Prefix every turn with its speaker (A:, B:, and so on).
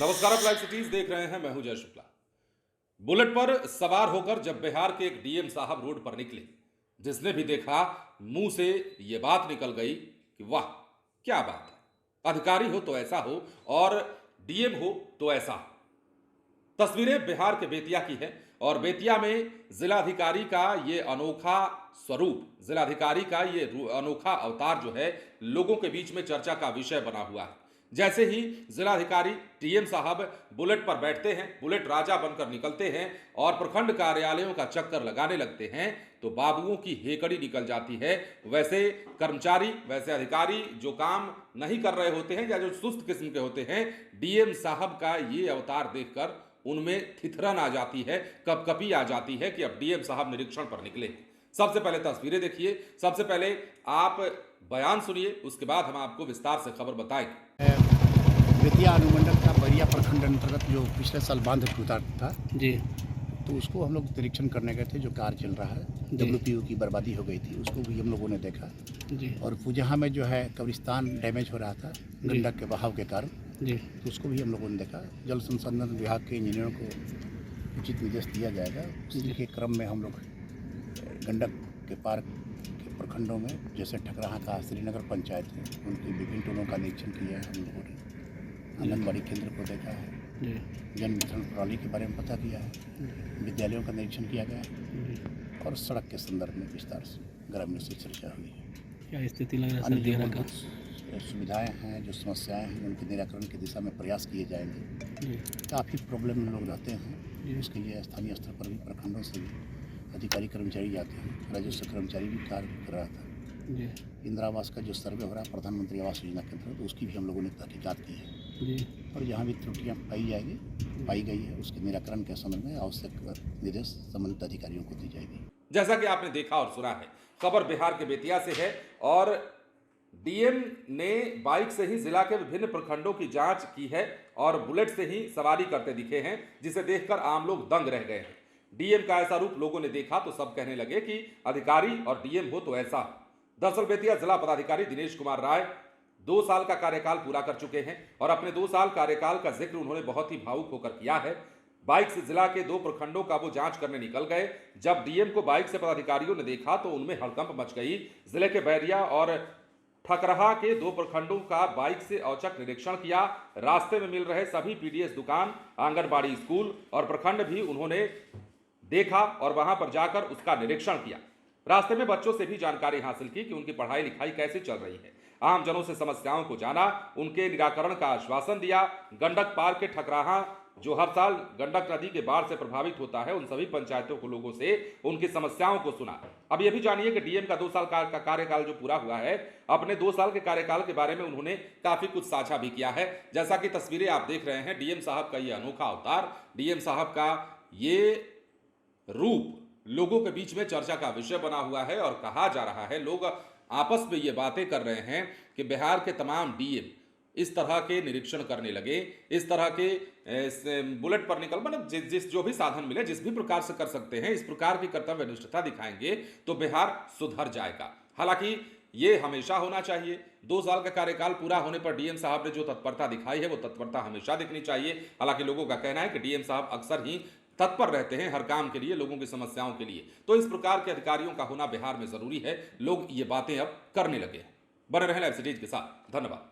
A: नमस्कार, आप live cities देख रहे हैं। मैं हूं जय शुक्ला। बुलेट पर सवार होकर जब बिहार के एक डीएम साहब रोड पर निकले, जिसने भी देखा मुंह से ये बात निकल गई कि वाह क्या बात है, अधिकारी हो तो ऐसा हो और डीएम हो तो ऐसा हो। तस्वीरें बिहार के बेतिया की है और बेतिया में जिलाधिकारी का ये अनोखा स्वरूप, जिलाधिकारी का ये अनोखा अवतार जो है लोगों के बीच में चर्चा का विषय बना हुआ है। जैसे ही जिलाधिकारी डीएम साहब बुलेट पर बैठते हैं, बुलेट राजा बनकर निकलते हैं और प्रखंड कार्यालयों का चक्कर लगाने लगते हैं तो बाबुओं की हेकड़ी निकल जाती है। वैसे कर्मचारी, वैसे अधिकारी जो काम नहीं कर रहे होते हैं या जो सुस्त किस्म के होते हैं, डीएम साहब का ये अवतार देखकर उनमें थिथरन आ जाती है, कपकपी आ जाती है कि अब डीएम साहब निरीक्षण पर निकले। सबसे पहले तस्वीरें देखिए, सबसे पहले आप बयान सुनिए, उसके बाद हम आपको विस्तार से खबर बताएंगे।
B: बेतिया अनुमंडल का बरिया प्रखंड अंतर्गत जो पिछले साल बांध टूटा था
C: जी,
B: तो उसको हम लोग निरीक्षण करने गए थे। जो कार्य चल रहा है, WPU की बर्बादी हो गई थी, उसको भी हम लोगों ने देखा
C: जी,
B: और पूजहा में जो है कब्रिस्तान डैमेज हो रहा था गंडक के बहाव के कारण,
C: जी,
B: तो उसको भी हम लोगों ने देखा। जल संसाधन विभाग के इंजीनियरों को उचित निर्देश दिया जाएगा। उसी के क्रम में हम लोग गंडक के पार के प्रखंडों में, जैसे ठकराहा का श्रीनगर पंचायत है, उनकी विभिन्न टोलों का निरीक्षण किया है। हम लोगों ने आंगनबाड़ी केंद्र को देखा है,
C: जी,
B: जन वितरण प्रणाली के बारे में पता किया है, विद्यालयों का निरीक्षण किया गया है और सड़क के संदर्भ में विस्तार से ग्रामीणों से चर्चा हुई है।
C: क्या स्थिति लग रहा है
B: अन्य
C: सर
B: जो
C: दियारा का?
B: मूलभूत सुविधाएं हैं, जो समस्याएं हैं, उनके निराकरण की दिशा में प्रयास किए जाएंगे।
C: जी,
B: काफ़ी प्रॉब्लम में लोग रहते हैं, उसके लिए स्थानीय स्तर पर भी प्रखंडों से भी अधिकारी कर्मचारी जाते हैं। राजस्व कर्मचारी भी कार्य कर रहा था।
C: जी,
B: इंदिरा आवास का जो सर्वे हो रहा है प्रधानमंत्री आवास योजना के अंतर्गत, उसकी भी हम लोगों ने तहकीकात की है
C: जी,
B: और जहाँ भी त्रुटियाँ पाई गई है, उसके निराकरण के संबंध में आवश्यक निर्देश संबंधित अधिकारियों को दी जाएगी।
A: जैसा कि आपने देखा और सुना है, खबर बिहार के बेतिया से है और डीएम ने बाइक से ही जिला के विभिन्न प्रखंडों की जांच की है और बुलेट से ही सवारी करते दिखे हैं, जिसे देखकर आम लोग दंग रह गए हैं। डीएम का ऐसा रूप लोगों ने देखा तो सब कहने लगे कि अधिकारी और डीएम हो तो ऐसा। दरअसल बेतिया जिला पदाधिकारी दिनेश कुमार राय 2 साल का कार्यकाल पूरा कर चुके हैं और अपने 2 साल कार्यकाल का जिक्र उन्होंने बहुत ही भावुक होकर किया है। बाइक से जिला के 2 प्रखंडों का वो जांच करने निकल गए। जब डीएम को बाइक से पदाधिकारियों ने देखा तो उनमें हड़कंप मच गई। जिले के बैरिया और ठकराहा के 2 प्रखंडों का बाइक से औचक निरीक्षण किया। रास्ते में मिल रहे सभी पीडीएस दुकान, आंगनबाड़ी, स्कूल और प्रखंड भी उन्होंने देखा और वहां पर जाकर उसका निरीक्षण किया। रास्ते में बच्चों से भी जानकारी हासिल की कि उनकी पढ़ाई लिखाई कैसे चल रही है। आम जनों से समस्याओं को जाना, उनके निराकरण का आश्वासन दिया। गंडक पार के ठकराहा जो हर साल गंडक नदी के बाढ़ से प्रभावित होता है, उन सभी पंचायतों को लोगों से उनकी समस्याओं को सुना। अब यह भी जानिए कि डीएम का 2 साल का कार्यकाल जो पूरा हुआ है, अपने 2 साल के कार्यकाल के बारे में उन्होंने काफी कुछ साझा भी किया है। जैसा कि तस्वीरें आप देख रहे हैं, डीएम साहब का ये अनोखा अवतार, डीएम साहब का ये रूप लोगों के बीच में चर्चा का विषय बना हुआ है और कहा जा रहा है, लोग आपस में ये बातें कर रहे हैं कि बिहार के तमाम डीएम इस तरह के निरीक्षण करने लगे, इस तरह के बुलेट पर निकल, मतलब जिस जो भी साधन मिले, जिस भी प्रकार से कर सकते हैं, इस प्रकार की कर्तव्यनिष्ठता दिखाएंगे तो बिहार सुधर जाएगा। हालांकि ये हमेशा होना चाहिए। 2 साल का कार्यकाल पूरा होने पर डीएम साहब ने जो तत्परता दिखाई है, वो तत्परता हमेशा दिखनी चाहिए। हालांकि लोगों का कहना है कि डीएम साहब अक्सर ही तत्पर रहते हैं हर काम के लिए, लोगों की समस्याओं के लिए, तो इस प्रकार के अधिकारियों का होना बिहार में जरूरी है। लोग ये बातें अब करने लगे हैं। बने रहें लाइव सिटीज के साथ। धन्यवाद।